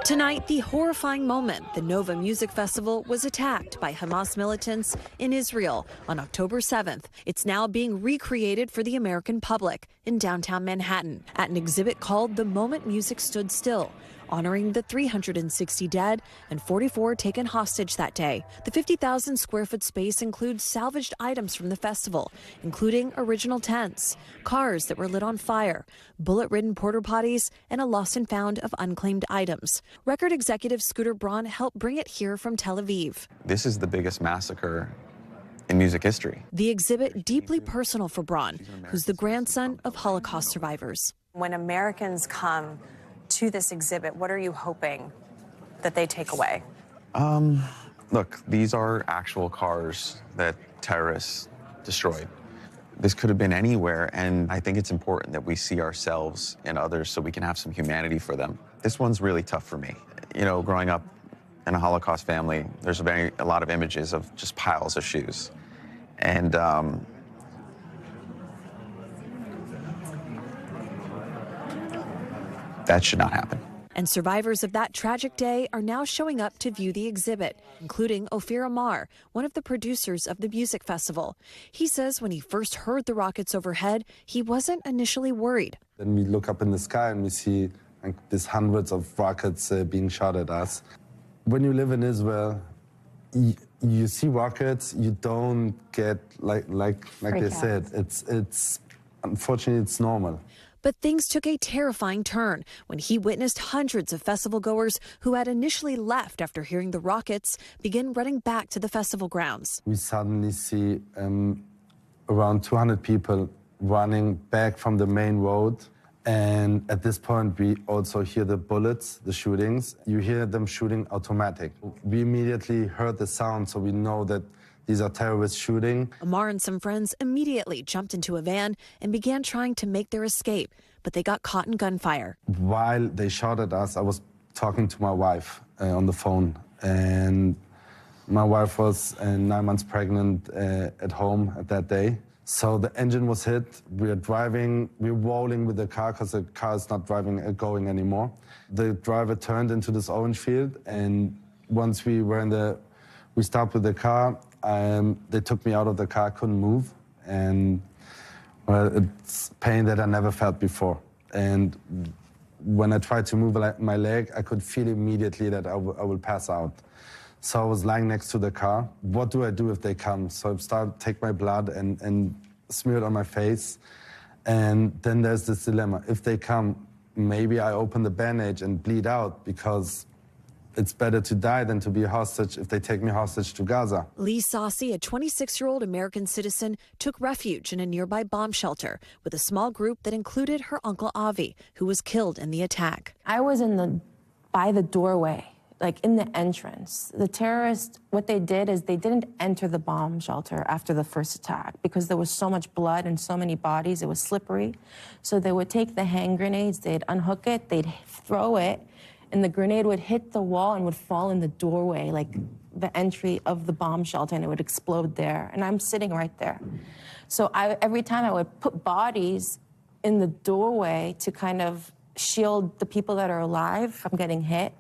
Tonight, the horrifying moment. The Nova Music Festival was attacked by Hamas militants in Israel on October 7th. It's now being recreated for the American public in downtown Manhattan at an exhibit called The Moment Music Stood Still, honoring the 360 dead and 44 taken hostage that day. The 50,000 square foot space includes salvaged items from the festival, including original tents, cars that were lit on fire, bullet-ridden porta potties, and a lost and found of unclaimed items. Record executive Scooter Braun helped bring it here from Tel Aviv. This is the biggest massacre in music history. The exhibit deeply personal for Braun, who's the grandson of Holocaust survivors. When Americans come to this exhibit, what are you hoping that they take away? Look, these are actual cars that terrorists destroyed. This could have been anywhere, and I think it's important that we see ourselves in others so we can have some humanity for them. This one's really tough for me. You know, growing up in a Holocaust family, there's a lot of images of just piles of shoes. And that should not happen. And survivors of that tragic day are now showing up to view the exhibit, including Ophir Amar, one of the producers of the music festival. He says when he first heard the rockets overhead, he wasn't initially worried. Then we look up in the sky and we see these hundreds of rockets being shot at us. When you live in Israel, you see rockets, you don't get like they said. It's unfortunately it's normal. But things took a terrifying turn when he witnessed hundreds of festival goers who had initially left after hearing the rockets begin running back to the festival grounds. We suddenly see around 200 people running back from the main road. And at this point, we also hear the bullets, the shootings. You hear them shooting automatic. We immediately heard the sound, so we know that these are terrorists shooting. Amar and some friends immediately jumped into a van and began trying to make their escape, but they got caught in gunfire. While they shot at us, I was talking to my wife on the phone. And my wife was 9 months pregnant at home at that day. So the engine was hit. We're rolling with the car because the car is not going anymore. The driver turned into this orange field, and once we stopped with the car, they took me out of the car, couldn't move, and well, it's pain that I never felt before. And when I tried to move my leg, I could feel immediately that I will pass out. So I was lying next to the car. What do I do if they come? So I started to take my blood and smear it on my face. And then there's this dilemma. If they come, maybe I open the bandage and bleed out because it's better to die than to be a hostage if they take me hostage to Gaza. Lee Saucy, a 26-year-old American citizen, took refuge in a nearby bomb shelter with a small group that included her uncle Avi, who was killed in the attack. I was by the doorway, like in the entrance. The terrorists, what they did is they didn't enter the bomb shelter after the first attack because there was so much blood and so many bodies, it was slippery. So they would take the hand grenades, they'd unhook it, they'd throw it, and the grenade would hit the wall and would fall in the doorway, like the entry of the bomb shelter, and it would explode there. And I'm sitting right there. So every time I would put bodies in the doorway to kind of shield the people that are alive from getting hit.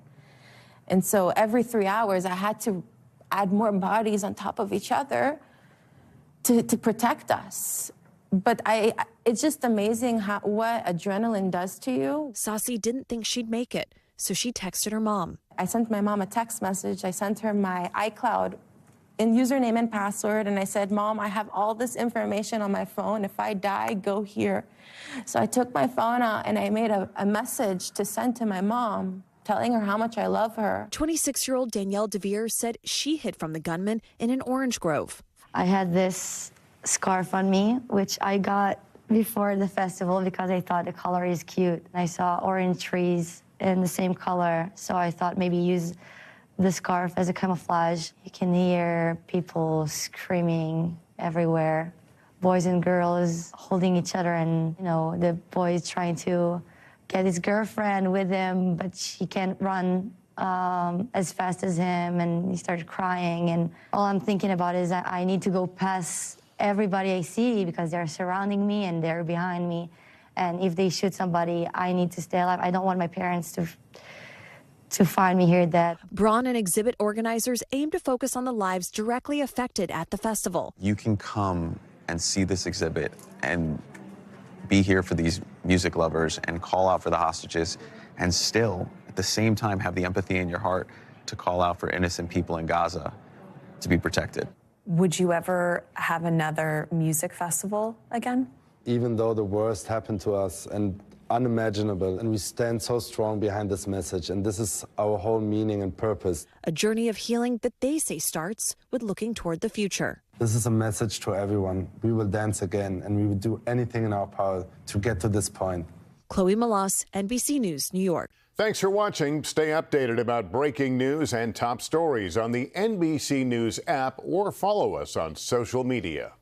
And so every 3 hours, I had to add more bodies on top of each other to protect us. But it's just amazing what adrenaline does to you. Saucy didn't think she'd make it, so she texted her mom. I sent my mom a text message. I sent her my iCloud and username and password, and I said, Mom, I have all this information on my phone. If I die, go here. So I took my phone out and I made a message to send to my mom, telling her how much I love her. 26-year-old Danielle DeVere said she hid from the gunman in an orange grove. I had this scarf on me, which I got before the festival because I thought the color is cute. I saw orange trees in the same color, so I thought maybe use the scarf as a camouflage. You can hear people screaming everywhere, boys and girls holding each other, and the boy is trying to get his girlfriend with him, but she can't run as fast as him, and he started crying. And all I'm thinking about is that I need to go past everybody I see because they're surrounding me and they're behind me. And if they shoot somebody, I need to stay alive. I don't want my parents to find me here dead. Braun and exhibit organizers aim to focus on the lives directly affected at the festival. You can come and see this exhibit and be here for these music lovers and call out for the hostages, and still, at the same time, have the empathy in your heart to call out for innocent people in Gaza to be protected. Would you ever have another music festival again? Even though the worst happened to us and unimaginable, and we stand so strong behind this message, and this is our whole meaning and purpose. A journey of healing that they say starts with looking toward the future. This is a message to everyone. We will dance again, and we will do anything in our power to get to this point. Chloe Malas, NBC News, New York. Thanks for watching. Stay updated about breaking news and top stories on the NBC News app or follow us on social media.